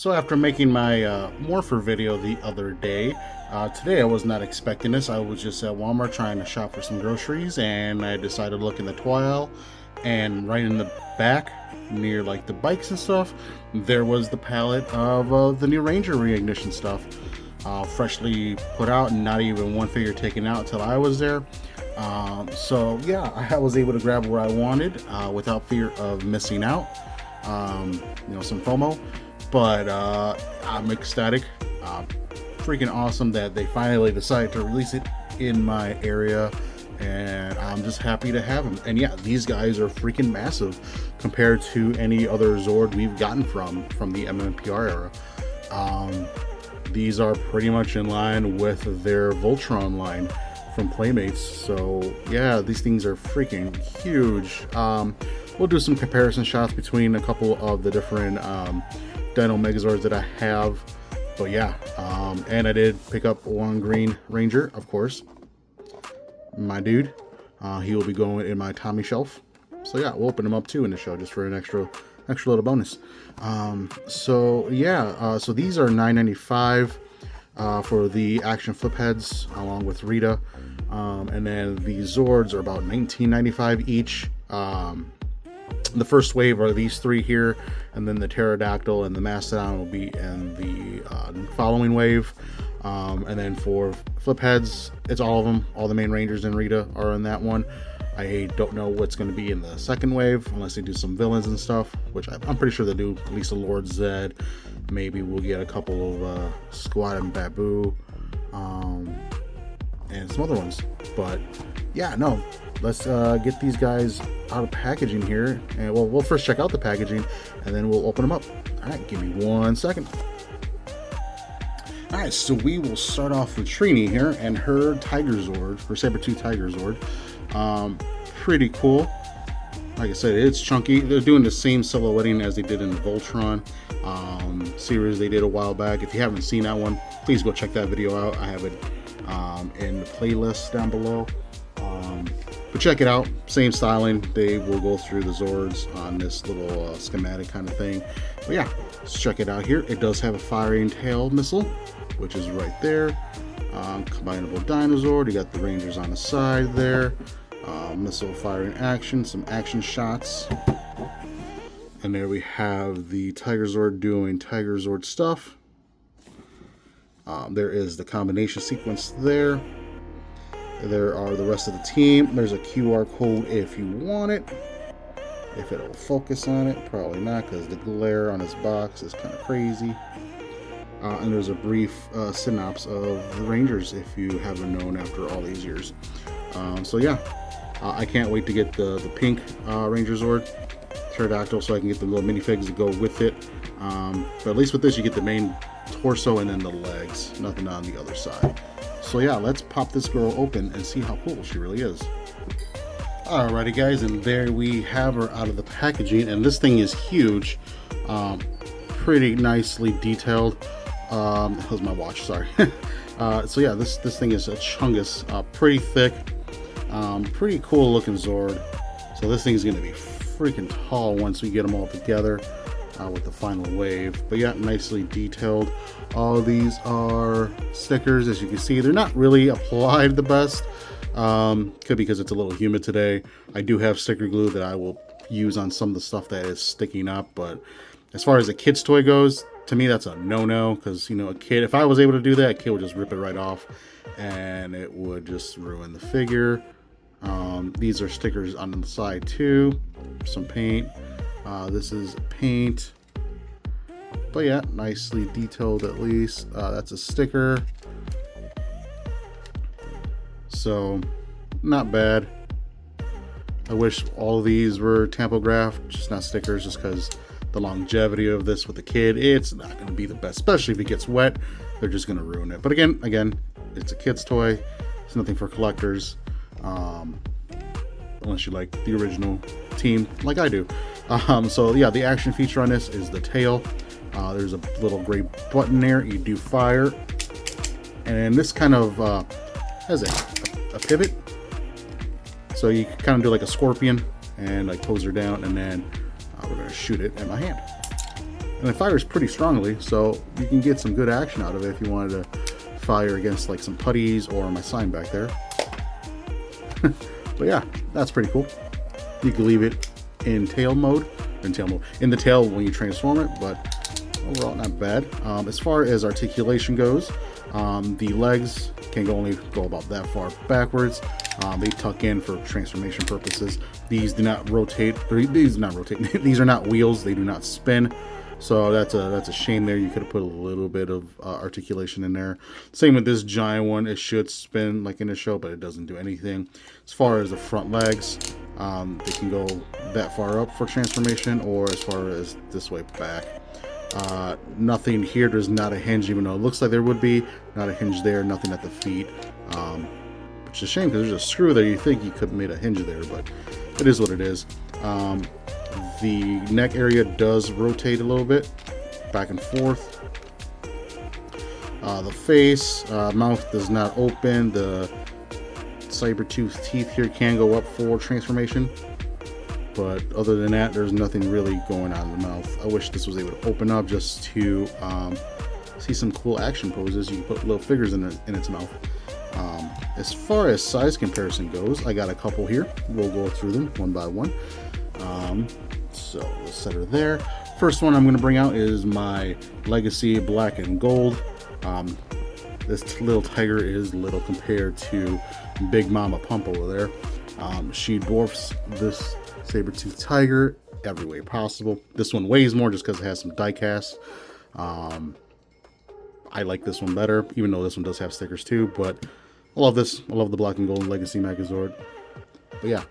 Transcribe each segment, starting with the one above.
So after making my morpher video the other day, today I was not expecting this. I was just at Walmart trying to shop for some groceries, and I decided to look in the toy aisle, and right in the back, near like the bikes and stuff, there was the palette of the new Ranger Reignition stuff. Freshly put out, and not even one figure taken out until I was there. So yeah, I was able to grab what I wanted without fear of missing out. Some FOMO. But I'm ecstatic. Freaking awesome that they finally decided to release it in my area, and I'm just happy to have them. And yeah, these guys are freaking massive compared to any other Zord we've gotten from the MMPR era. These are pretty much in line with their Voltron line from Playmates. So yeah, these things are freaking huge. We'll do some comparison shots between a couple of the different Dino Megazords that I have, but yeah, and I did pick up one green Ranger, of course, my dude. He will be going in my Tommy shelf. So yeah, we'll open him up too in the show just for an extra little bonus. So yeah, so these are $9.95 for the action flip heads along with Rita, and then the Zords are about $19.95 each. The first wave are these three here, and then the pterodactyl and the mastodon will be in the following wave. And then for flip heads, it's all of them. All the main Rangers and Rita are in that one. I don't know what's going to be in the second wave unless they do some villains and stuff, which I'm pretty sure they do. At least a Lord Zed. Maybe we'll get a couple of Squad and Babu, and some other ones. But yeah, no. Let's get these guys out of packaging here, and we'll first check out the packaging, and then we'll open them up. All right, give me 1 second. All right, so we will start off with Trini here and her Tiger Zord, her Saber-tooth Tiger Zord. Pretty cool. Like I said, it's chunky. They're doing the same silhouetting as they did in the Voltron series they did a while back. If you haven't seen that one, please go check that video out. I have it in the playlist down below. But check it out, same styling. They will go through the Zords on this little schematic kind of thing. But yeah, let's check it out here. It does have a firing tail missile, which is right there. Combinable Dino Zord. You got the Rangers on the side there. Missile firing action, some action shots. And there we have the Tiger Zord doing Tiger Zord stuff. There is the combination sequence there. There are the rest of the team. There's a QR code if you want it. If it'll focus on it, probably not, because the glare on this box is kind of crazy. And there's a brief synopsis of the Rangers if you haven't known after all these years. So yeah, I can't wait to get the pink Ranger Zord pterodactyl so I can get the little minifigs to go with it. But at least with this, you get the main torso and then the legs, nothing on the other side. So yeah, let's pop this girl open and see how cool she really is. Alrighty guys, and there we have her out of the packaging, and this thing is huge. Pretty nicely detailed. That was my watch, sorry. So yeah, this thing is a chungus, pretty thick, pretty cool looking Zord. So this thing is going to be freaking tall once we get them all together with the final wave. But yeah, nicely detailed. All of these are stickers, as you can see. They're not really applied the best. Could be because it's a little humid today. I do have sticker glue that I will use on some of the stuff that is sticking up, but as far as a kid's toy goes, to me that's a no-no, because you know, a kid, if I was able to do that, a kid would just rip it right off and it would just ruin the figure. These are stickers on the side too, some paint. This is paint, but yeah, nicely detailed at least. That's a sticker, so not bad. I wish all of these were tampographed, just not stickers, just because the longevity of this with the kid, it's not going to be the best, especially if it gets wet. They're just going to ruin it. But again, it's a kid's toy. It's nothing for collectors, unless you like the original team like I do. So yeah, the action feature on this is the tail. There's a little gray button there. You do fire, and this kind of has a pivot, so you kind of do like a scorpion and like pose her down, and then we're going to shoot it in my hand. and it fires pretty strongly, so you can get some good action out of it if you wanted to fire against like some putties or my sign back there. But yeah, that's pretty cool. You can leave it in tail mode, in the tail when you transform it, but overall not bad. As far as articulation goes, the legs can only go about that far backwards. They tuck in for transformation purposes. These do not rotate. These are not wheels. They do not spin. So that's a shame there. You could have put a little bit of articulation in there. Same with this giant one. It should spin like in the show, but it doesn't do anything. As far as the front legs, they can go that far up for transformation, or as far as this way back. Nothing here. There's not a hinge, even though it looks like there would be. Not a hinge there. Nothing at the feet. Which is a shame because there's a screw there. You think you could have made a hinge there, but it is what it is. The neck area does rotate a little bit, back and forth. The face, mouth does not open. The saber-tooth teeth here can go up for transformation, but other than that, there's nothing really going on in the mouth. I wish this was able to open up just to see some cool action poses. You can put little figures in its mouth. As far as size comparison goes, I got a couple here. We'll go through them one by one. So let's set her there. First one I'm going to bring out is my Legacy Black and Gold. This little tiger is little compared to Big Mama Pump over there. She dwarfs this Saber-tooth Tiger every way possible. This one weighs more just because it has some die cast. I like this one better, even though this one does have stickers too, but I love this. I love the Black and Gold Legacy Megazord. But yeah,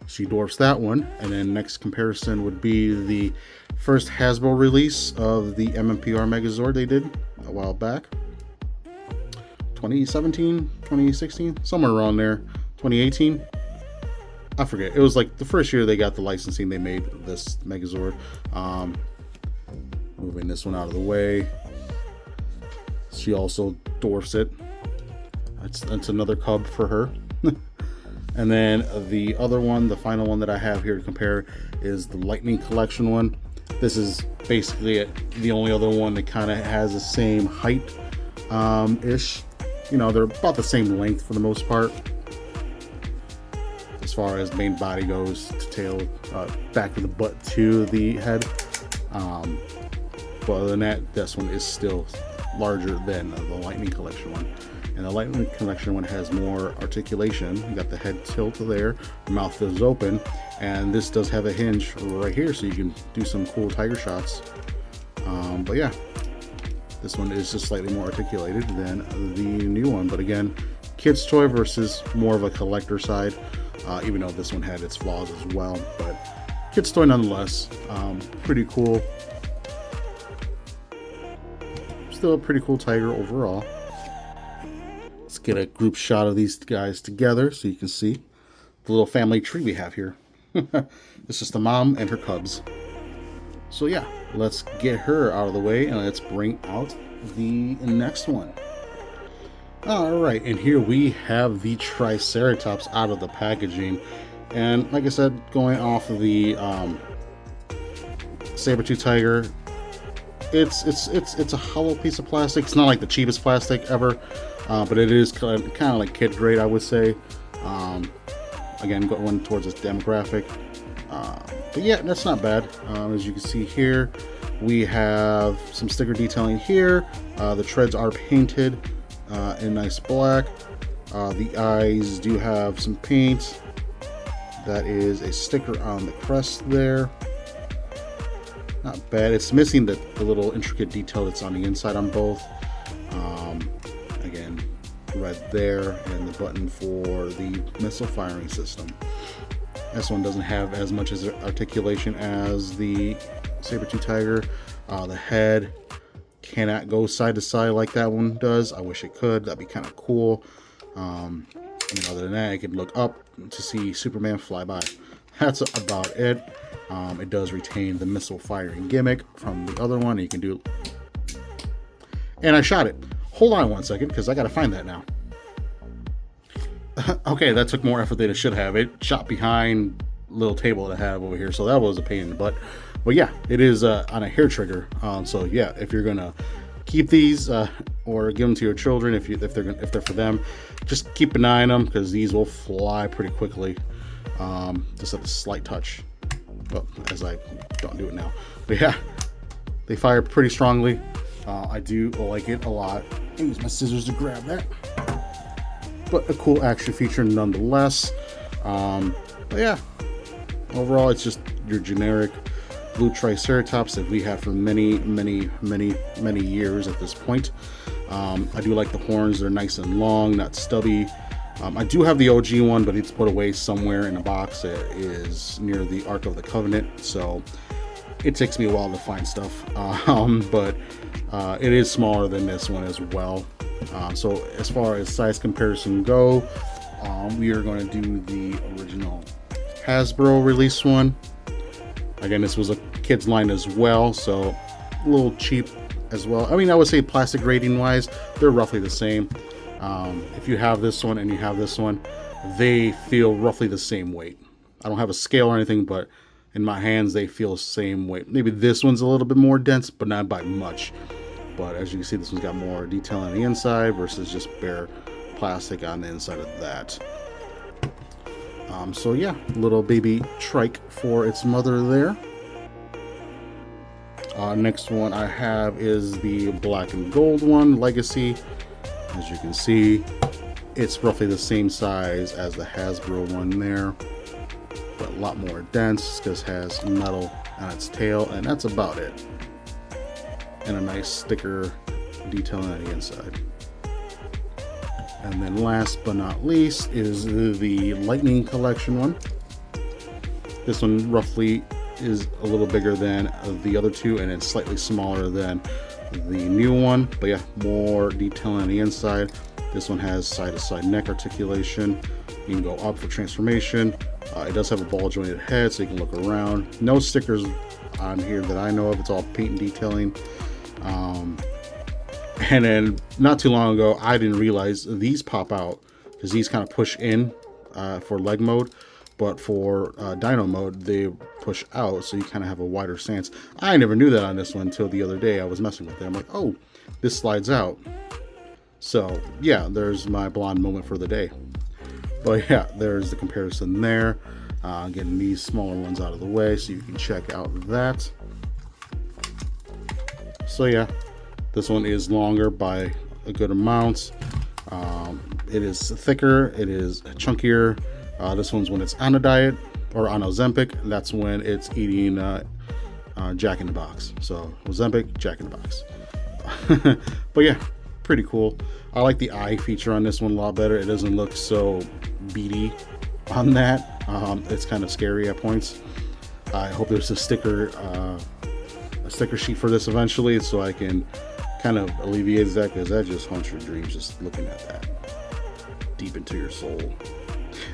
she dwarfs that one. And then next comparison would be the first Hasbro release of the MMPR Megazord they did a while back. 2017, 2016, somewhere around there. 2018. I forget. It was like the first year they got the licensing, they made this Megazord. Moving this one out of the way. She also dwarfs it. That's another cub for her. And then the other one, the final one that I have here to compare, is the Lightning Collection one. This is basically the only other one that kind of has the same height ish. You know, they're about the same length for the most part, as far as main body goes, to tail, back of the butt to the head. But other than that, this one is still larger than the Lightning Collection one. And the Lightning Collection one has more articulation. You got the head tilt there, the mouth is open, and this does have a hinge right here, so you can do some cool tiger shots. But yeah, this one is just slightly more articulated than the new one. But again, kid's toy versus more of a collector side, even though this one had its flaws as well. But kid's toy nonetheless. Pretty cool. Still a pretty cool tiger overall. Let's get a group shot of these guys together so you can see the little family tree we have here. This is the mom and her cubs. So yeah, let's get her out of the way and let's bring out the next one. Alright, and here we have the Triceratops out of the packaging. And like I said, going off of the Saber-tooth Tiger, it's a hollow piece of plastic. It's not like the cheapest plastic ever, but it is kind of like kid grade, I would say. Again, going towards this demographic. But yeah, that's not bad. As you can see here, we have some sticker detailing here. The treads are painted in nice black. The eyes do have some paint. That is a sticker on the crest there. Not bad. It's missing the little intricate detail that's on the inside on both. Again, red there, and the button for the missile firing system. This one doesn't have as much as articulation as the Saber-tooth Tiger. The head cannot go side to side like that one does. I wish it could. That'd be kind of cool. And other than that, I could look up to see Superman fly by. That's about it. It does retain the missile firing gimmick from the other one. You can do. And I shot it. Hold on one second, because I got to find that now. Okay, that took more effort than it should have. It shot behind a little table that I have over here, so that was a pain in the butt. But yeah, it is on a hair trigger. So yeah, if you're gonna keep these or give them to your children, if they're for them, just keep an eye on them, because these will fly pretty quickly. Just at a slight touch. Well, as I don't do it now. But yeah, they fire pretty strongly. I do like it a lot. I use my scissors to grab that. But a cool action feature nonetheless. But yeah, overall it's just your generic blue Triceratops that we had for many years at this point. I do like the horns. They're nice and long, not stubby. I do have the OG one, but it's put away somewhere in a box that is near the Ark of the Covenant, so it takes me a while to find stuff. But it is smaller than this one as well. So as far as size comparison go, we are going to do the original Hasbro release one. Again, this was a kids line as well, so a little cheap as well. I mean, I would say plastic rating wise, they're roughly the same. If you have this one and you have this one, they feel roughly the same weight. I don't have a scale or anything, but in my hands they feel the same weight. Maybe this one's a little bit more dense, but not by much. But as you can see, this one's got more detail on the inside versus just bare plastic on the inside of that. So yeah, little baby trike for its mother there. Next one I have is the black and gold one, Legacy. As you can see, it's roughly the same size as the Hasbro one there, but a lot more dense because it has metal on its tail, and that's about it. And a nice sticker detailing on the inside. And then last but not least is the Lightning Collection one. This one roughly is a little bigger than the other two, and it's slightly smaller than the new one, but yeah, more detail on the inside. This one has side-to-side neck articulation. You can go up for transformation. It does have a ball jointed head, so you can look around. No stickers on here that I know of. It's all paint and detailing. And then not too long ago, I didn't realize these pop out, because these kind of push in for leg mode, but for Dino mode they push out, so you kind of have a wider stance. I never knew that on this one until the other day. I was messing with it. I'm like, oh, this slides out. So yeah, there's my blonde moment for the day. But yeah, there's the comparison there. Getting these smaller ones out of the way so you can check out that. So yeah, this one is longer by a good amount. It is thicker, it is chunkier. This one's when it's on a diet or on Ozempic. That's when it's eating Jack in the Box. So Ozempic, Jack in the Box. But yeah, pretty cool. I like the eye feature on this one a lot better. It doesn't look so beady on that. It's kind of scary at points. I hope there's a sticker sheet for this eventually, so I can kind of alleviate that, because that just haunts your dreams just looking at that deep into your soul.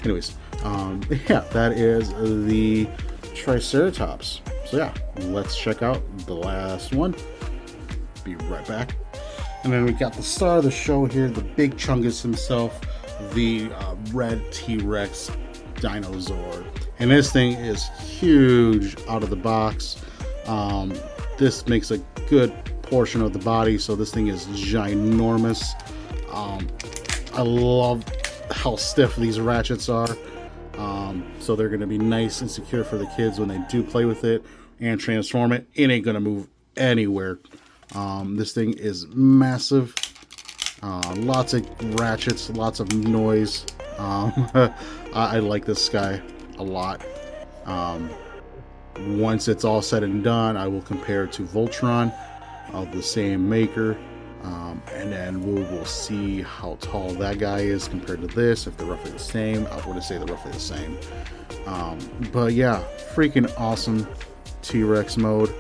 Anyways, yeah, that is the Triceratops. So yeah, let's check out the last one. Be right back. And then we got the star of the show here, the big chungus himself, the red T-Rex Dino Zord. And this thing is huge out of the box. This makes a good portion of the body, so this thing is ginormous. I love how stiff these ratchets are. So they're going to be nice and secure for the kids when they do play with it and transform it. It ain't going to move anywhere. This thing is massive. Lots of ratchets, lots of noise. I like this guy a lot. Once it's all said and done, I will compare it to Voltron of the same maker, and then we will see how tall that guy is compared to this, if they're roughly the same. I would say they're roughly the same. But yeah, freaking awesome T-Rex mode.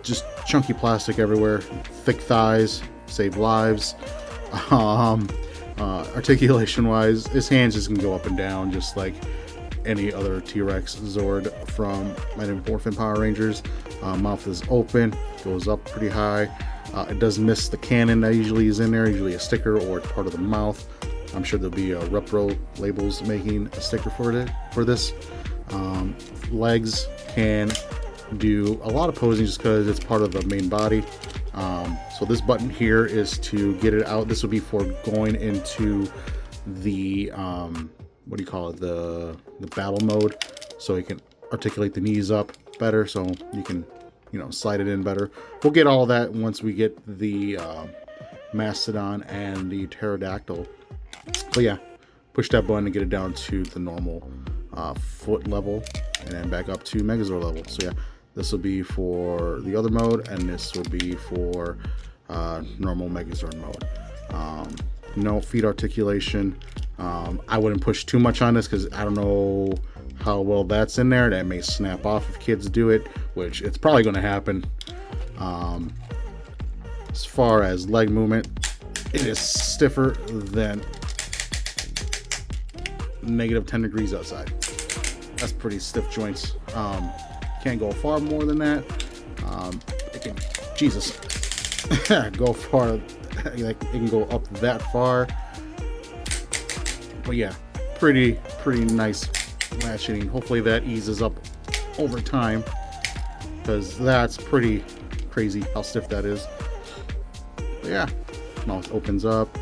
Just chunky plastic everywhere, thick thighs, save lives. Articulation wise, his hands just can go up and down just like any other T-Rex Zord from Mighty Morphin Power Rangers. Mouth is open, goes up pretty high. It does miss the cannon that usually is in there, usually a sticker or it's part of the mouth. I'm sure there'll be Repro labels making a sticker for this. Legs can do a lot of posing just because it's part of the main body. So this button here is to get it out. This would be for going into the what do you call it, the battle mode, so you can articulate the knees up better, so you can, you know, slide it in better. We'll get all that once we get the mastodon and the pterodactyl. But yeah, push that button to get it down to the normal foot level, and then back up to Megazord level. So yeah, this will be for the other mode, and this will be for normal Megazord mode. No feet articulation. I wouldn't push too much on this because I don't know how well that's in there. That may snap off if kids do it, which it's probably going to happen. As far as leg movement, it is stiffer than -10 degrees outside. That's pretty stiff joints. Can't go far more than that. It can, Jesus, go far. Like, it can go up that far. But yeah, pretty nice ratcheting. Hopefully that eases up over time, because that's pretty crazy how stiff that is. But yeah, mouth opens up.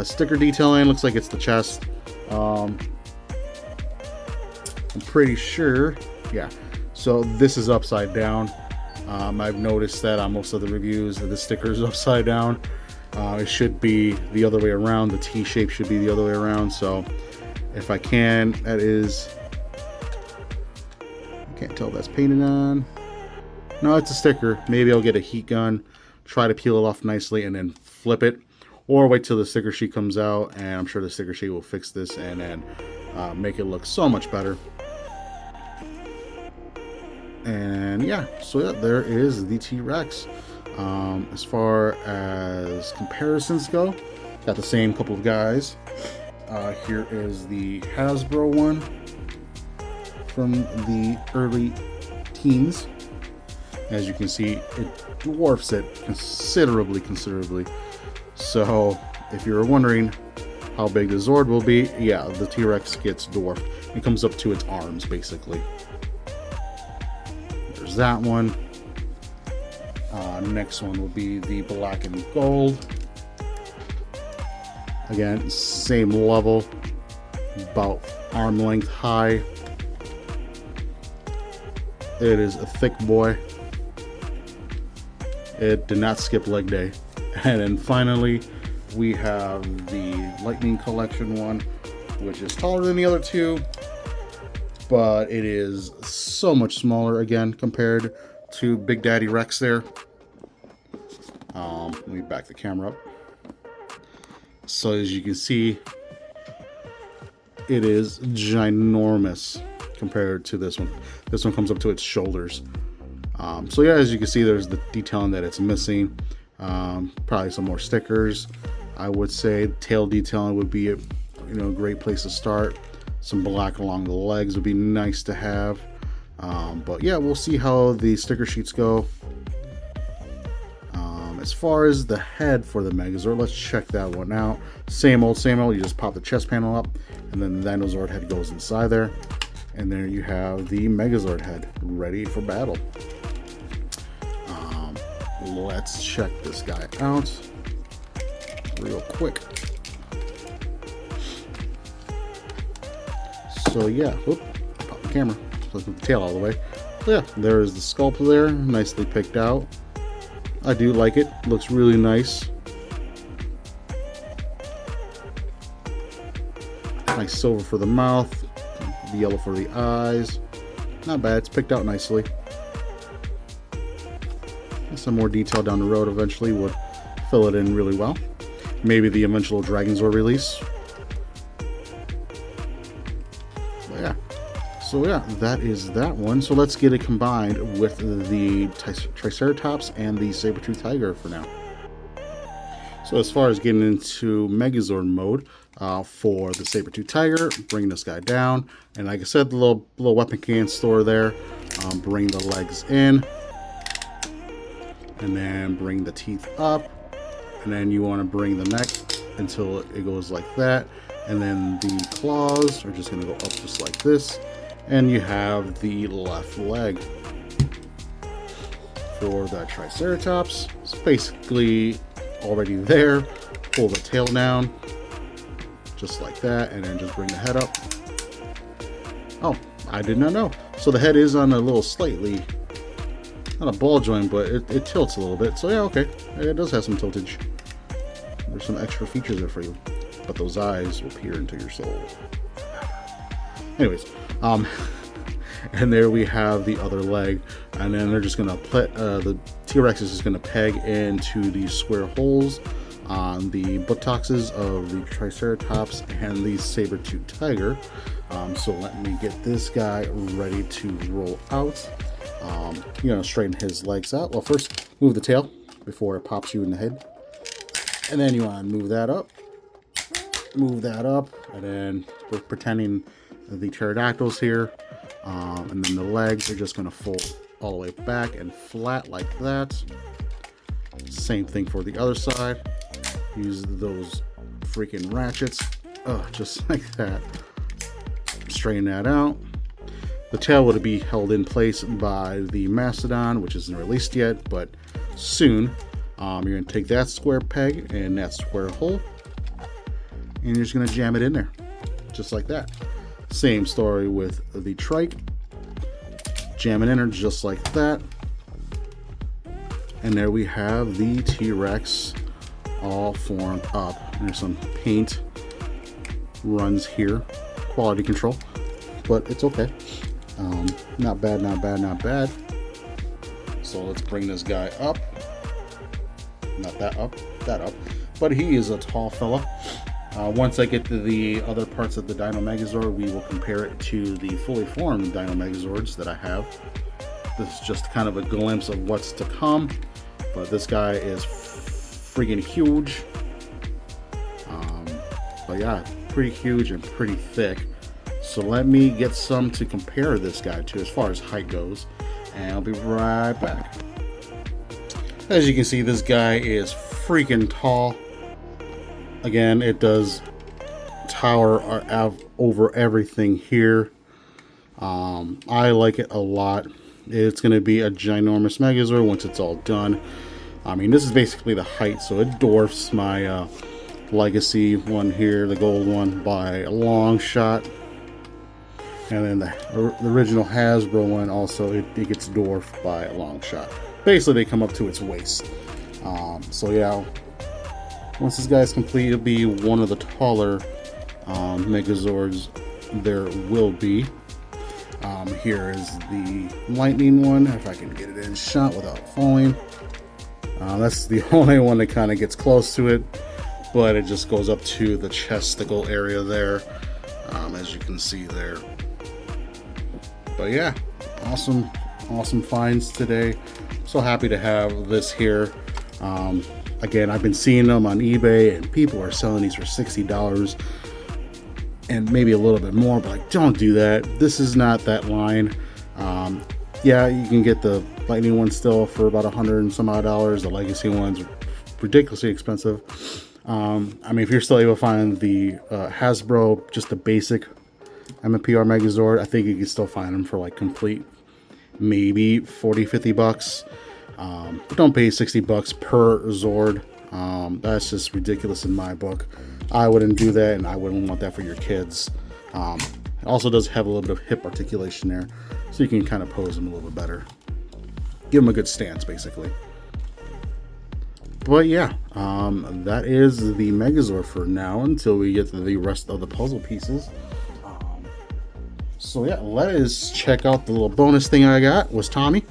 Sticker detailing looks like it's the chest. I'm pretty sure, yeah. So this is upside down. I've noticed that on most of the reviews that the sticker is upside down. It should be the other way around. The T shape should be the other way around. So if I can, that is, I can't tell if that's painted on. No, it's a sticker. Maybe I'll get a heat gun, try to peel it off nicely, and then flip it, or wait till the sticker sheet comes out, and I'm sure the sticker sheet will fix this and then make it look so much better. And yeah, so yeah, there is the T-Rex. As far as comparisons go, got the same couple of guys. Here is the Hasbro one from the early teens. As you can see, it dwarfs it considerably. So if you're wondering how big the Zord will be, yeah, the T-Rex gets dwarfed. It comes up to its arms, basically. There's that one. Next one will be the black and gold. Again, same level, about arm length high. It is a thick boy. It did not skip leg day. And then finally, we have the Lightning Collection one, which is taller than the other two, but it is so much smaller again compared to Big Daddy Rex there. Let me back the camera up. So as you can see, it is ginormous compared to this one. This one comes up to its shoulders. So yeah, as you can see, there's the detailing that it's missing. Probably some more stickers. I would say tail detailing would be a great place to start. Some black along the legs would be nice to have. But yeah, we'll see how the sticker sheets go. As far as the head for the Megazord, let's check that one out. Same old. You just pop the chest panel up, and then the Dinozord head goes inside there. And there you have the Megazord head ready for battle. Let's check this guy out real quick. So yeah, pop the camera. Let's move the tail all the way. So yeah, there is the sculpt there, nicely picked out. I do like it. Looks really nice. Nice silver for the mouth, the yellow for the eyes. Not bad. It's picked out nicely. And some more detail down the road eventually would fill it in really well. Maybe the eventual Dragonzord release. But yeah. So yeah, that is that one. So let's get it combined with the Triceratops and the Saber-tooth Tiger for now. So as far as getting into Megazord mode for the Saber-tooth Tiger, bring this guy down. And like I said, the little weapon can store there. Bring the legs in. And then bring the teeth up. And then you want to bring the neck until it goes like that. And then the claws are just going to go up just like this. And you have the left leg for the Triceratops. It's basically already there. Pull the tail down, just like that, and then just bring the head up. Oh, I did not know. So the head is on a little slightly, not a ball joint, but it tilts a little bit. So yeah, okay, it does have some tiltage. There's some extra features there for you. But those eyes will peer into your soul. Anyways, and there we have the other leg, and then they're just gonna put the T-Rex is just gonna peg into these square holes on the buttocks of the Triceratops and the Saber-tooth Tiger. So let me get this guy ready to roll out. You're gonna straighten his legs out. Well, first move the tail before it pops you in the head, and then you want to move that up, and then we're pretending the pterodactyls here, and then the legs are just gonna fold all the way back and flat like that. Same thing for the other side. Use those freaking ratchets, just like that. Straighten that out. The tail would be held in place by the mastodon, which isn't released yet, but soon. You're going to take that square peg and that square hole, and you're just going to jam it in there, just like that. Same story with the trike. Jam it in there just like that. And there we have the T-Rex all formed up. There's some paint runs here. Quality control, but it's okay. Not bad, not bad, not bad. So let's bring this guy up. Not that up, that up. But he is a tall fella. Once I get to the other parts of the Dino Megazord, we will compare it to the fully formed Dino Megazords that I have. This is just kind of a glimpse of what's to come. But this guy is freaking huge. But yeah, pretty huge and pretty thick. So let me get some to compare this guy to as far as height goes, and I'll be right back. As you can see, this guy is freaking tall. Again, it does tower over everything here. I like it a lot. It's going to be a ginormous Megazord once it's all done. I mean, this is basically the height, so it dwarfs my Legacy one here, the gold one, by a long shot. And then the original Hasbro one also, it gets dwarfed by a long shot. Basically, they come up to its waist. So yeah, once this guy's complete, it'll be one of the taller Megazords there will be. Here is the lightning one, if I can get it in shot without falling. That's the only one that kind of gets close to it, but it just goes up to the chesticle area there, as you can see there. But yeah, awesome finds today. So happy to have this here. Again, I've been seeing them on eBay, and people are selling these for $60 and maybe a little bit more, but like, don't do that. This is not that line. Yeah, you can get the lightning one still for about $100 and some odd. The legacy one's ridiculously expensive. I mean, if you're still able to find the Hasbro, just the basic MPR Megazord, I think you can still find them for like complete, maybe 40-50 bucks. But don't pay 60 bucks per Zord. That's just ridiculous in my book. I wouldn't do that, and I wouldn't want that for your kids. It also does have a little bit of hip articulation there, so you can kind of pose them a little bit better. Give them a good stance, basically. But yeah, that is the Megazord for now until we get to the rest of the puzzle pieces. So yeah, let us check out the little bonus thing I got. Was Tommy.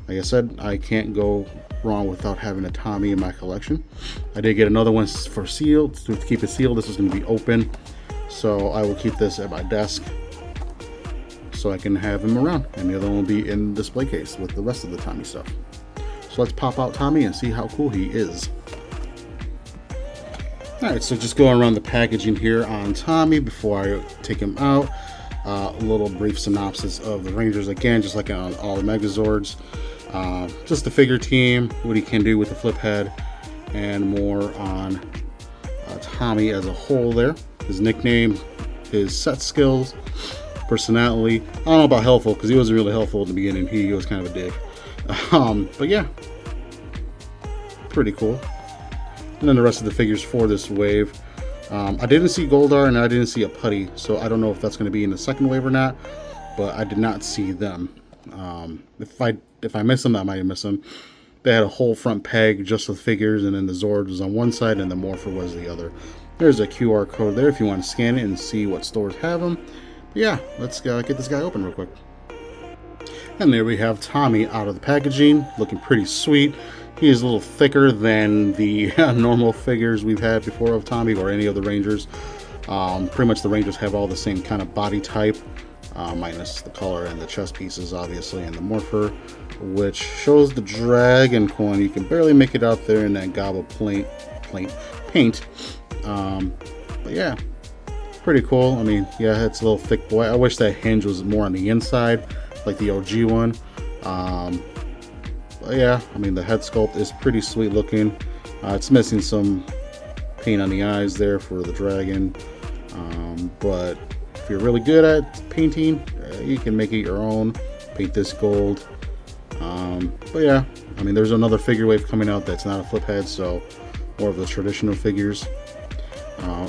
Like I said, I can't go wrong without having a Tommy in my collection. I did get another one for sealed, to keep it sealed. This is going to be open, so I will keep this at my desk so I can have him around, and the other one will be in the display case with the rest of the Tommy stuff. So let's pop out Tommy and see how cool he is. Alright, so just going around the packaging here on Tommy before I take him out. A little brief synopsis of the Rangers again, just like on all the Megazords. Just the figure team, what he can do with the flip head, and more on Tommy as a whole there. His nickname, his set skills, personality. I don't know about helpful, because he wasn't really helpful in the beginning. He was kind of a dick. But yeah, pretty cool. And then the rest of the figures for this wave. I didn't see Goldar and I didn't see a Putty, so I don't know if that's going to be in the second wave or not, but I did not see them. If I missed them, I might have missed them. They had a whole front peg just with figures, and then the Zord was on one side and the Morpher was the other. There's a QR code there if you want to scan it and see what stores have them. But yeah, let's get this guy open real quick. And there we have Tommy out of the packaging, looking pretty sweet. He is a little thicker than the normal figures we've had before of Tommy or any of the Rangers. Pretty much the Rangers have all the same kind of body type, minus the color and the chest pieces, obviously, and the Morpher, which shows the dragon coin. You can barely make it out there in that gobble paint. But yeah, pretty cool. I mean, yeah, it's a little thick boy. I wish that hinge was more on the inside, like the OG one. But yeah, I mean, the head sculpt is pretty sweet looking. It's missing some paint on the eyes there for the dragon. But if you're really good at painting, you can make it your own. Paint this gold. But yeah, I mean, there's another figure wave coming out that's not a flip head, so more of the traditional figures.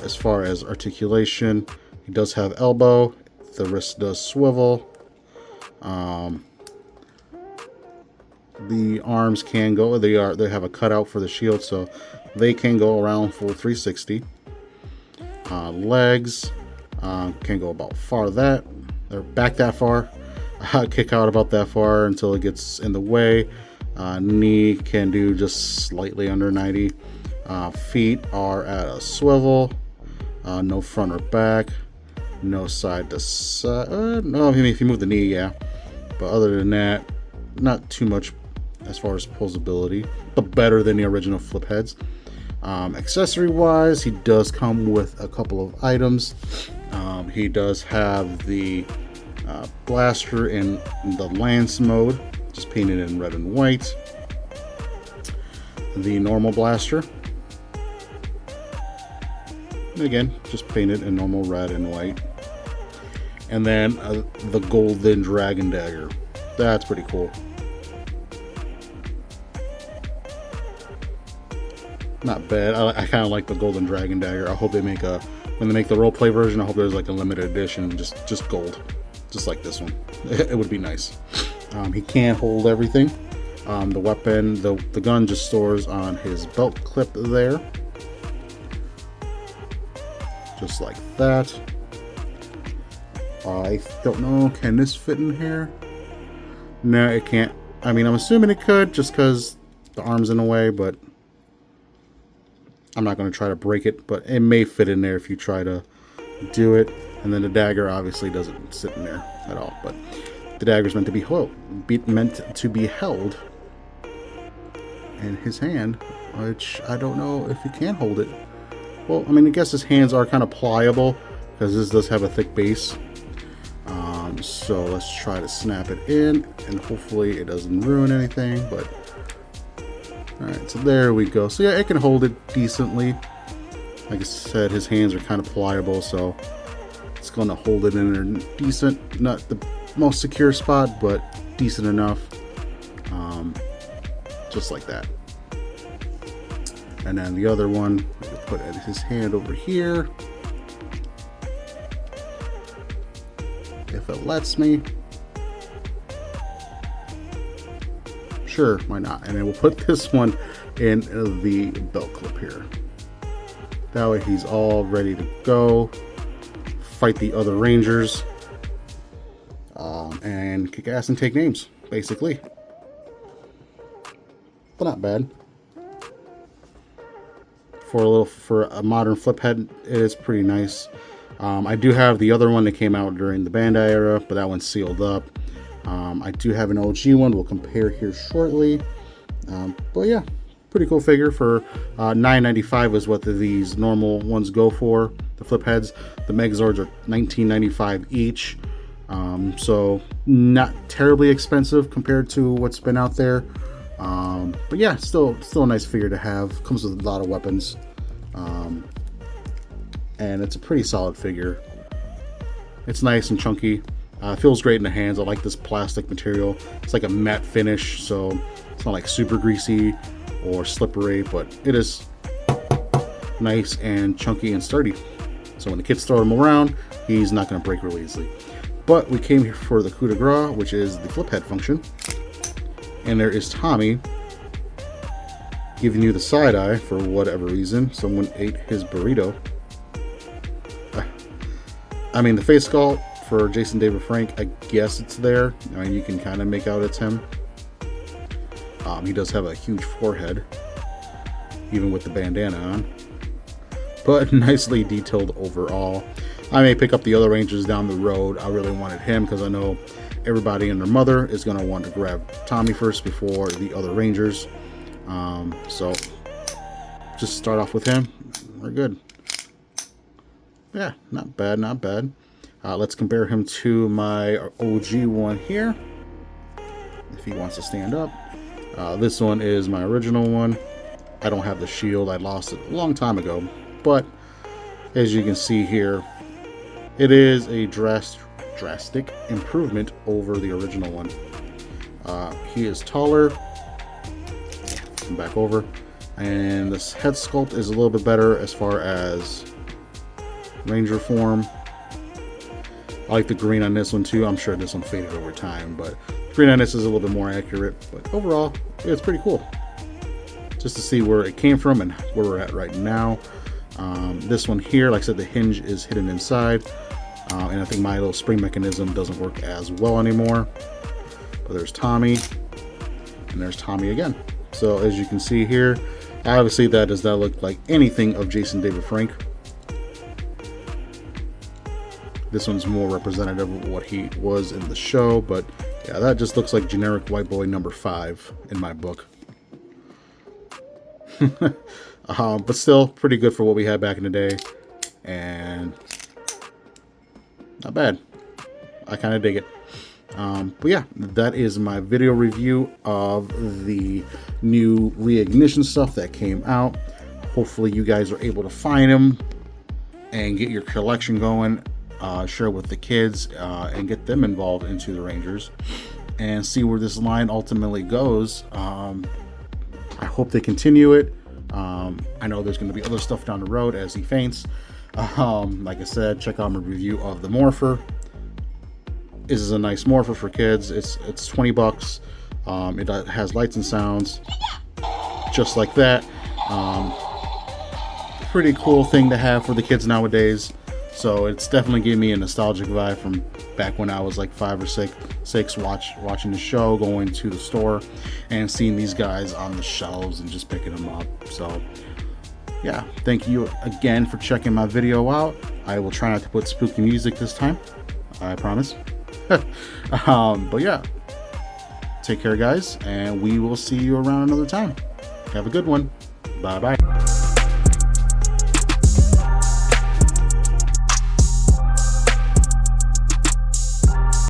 As far as articulation, he does have elbow. The wrist does swivel. The arms can go. They have a cutout for the shield, so they can go around full 360. Legs can go about back that far. Kick out about that far until it gets in the way. Knee can do just slightly under 90. Feet are at a swivel. No front or back. No side to side. No, I mean, if you move the knee, yeah. But other than that, not too much as far as posability, but better than the original flip heads. Accessory wise, he does come with a couple of items. He does have the blaster in the Lance mode, just painted in red and white. The normal blaster, again, just painted in normal red and white. And then the golden dragon dagger. That's pretty cool. Not bad. I kind of like the golden dragon dagger. I hope they make when they make the roleplay version, I hope there's like a limited edition, just gold, just like this one. It would be nice. He can't hold everything. The weapon, the gun just stores on his belt clip there, just like that. I don't know, can this fit in here? No, it can't. I mean, I'm assuming it could, just because the arm's in the way, but I'm not going to try to break it, but it may fit in there if you try to do it. And then the dagger obviously doesn't sit in there at all, but the dagger's meant to be held in his hand, which I don't know if he can hold it. Well, I mean, I guess his hands are kind of pliable because this does have a thick base. So let's try to snap it in, and hopefully it doesn't ruin anything, but alright, so there we go. So yeah, it can hold it decently. Like I said, his hands are kind of pliable, so it's going to hold it in there decent. Not the most secure spot, but decent enough. Just like that. And then the other one, we'll put his hand over here. If it lets me. Sure, why not? And then we'll put this one in the belt clip here. That way he's all ready to go. Fight the other Rangers. And kick ass and take names, basically. But not bad. For a modern flip head, it is pretty nice. I do have the other one that came out during the Bandai era, but that one's sealed up. I do have an OG one we'll compare here shortly. But yeah, pretty cool figure. For $9.95 is what these normal ones go for, the flip heads. The Megazords are $19.95 each. So not terribly expensive compared to what's been out there. But yeah, still a nice figure to have. Comes with a lot of weapons. And it's a pretty solid figure. It's nice and chunky. Feels great in the hands. I like this plastic material. It's like a matte finish, so it's not like super greasy or slippery, but it is nice and chunky and sturdy. So when the kids throw him around, he's not going to break really easily. But we came here for the coup de grace, which is the flip head function. And there is Tommy giving you the side eye for whatever reason. Someone ate his burrito. I mean, the face sculpt for Jason David Frank, I guess it's there. I mean, you can kind of make out it's him. He does have a huge forehead, even with the bandana on. But nicely detailed overall. I may pick up the other Rangers down the road. I really wanted him because I know everybody and their mother is going to want to grab Tommy first before the other Rangers. So just start off with him. We're good. Yeah, not bad, not bad. Let's compare him to my OG one here, if he wants to stand up. This one is my original one. I don't have the shield. I lost it a long time ago. But as you can see here, it is a drastic improvement over the original one. He is taller. Come back over. And this head sculpt is a little bit better as far as Ranger form. I like the green on this one too. I'm sure this one faded over time, but green on this is a little bit more accurate. But overall, it's pretty cool. Just to see where it came from and where we're at right now. This one here, like I said, the hinge is hidden inside. And I think my little spring mechanism doesn't work as well anymore. But there's Tommy. And there's Tommy again. So as you can see here, obviously that does not look like anything of Jason David Frank. This one's more representative of what he was in the show, but yeah, that just looks like generic white boy number 5 in my book. But still pretty good for what we had back in the day, and not bad. I kind of dig it. But yeah, that is my video review of the new Reignition stuff that came out. Hopefully you guys are able to find them and get your collection going. Share with the kids and get them involved into the Rangers and see where this line ultimately goes. I hope they continue it. I know there's going to be other stuff down the road as he faints. Like I said, check out my review of the Morpher. This is a nice Morpher for kids. It's 20 bucks. It has lights and sounds just like that. Pretty cool thing to have for the kids nowadays. So it's definitely giving me a nostalgic vibe from back when I was like 5 or 6 watching the show, going to the store and seeing these guys on the shelves and just picking them up. So yeah, thank you again for checking my video out. I will try not to put spooky music this time, I promise. But yeah, take care guys, and we will see you around another time. Have a good one. Bye bye.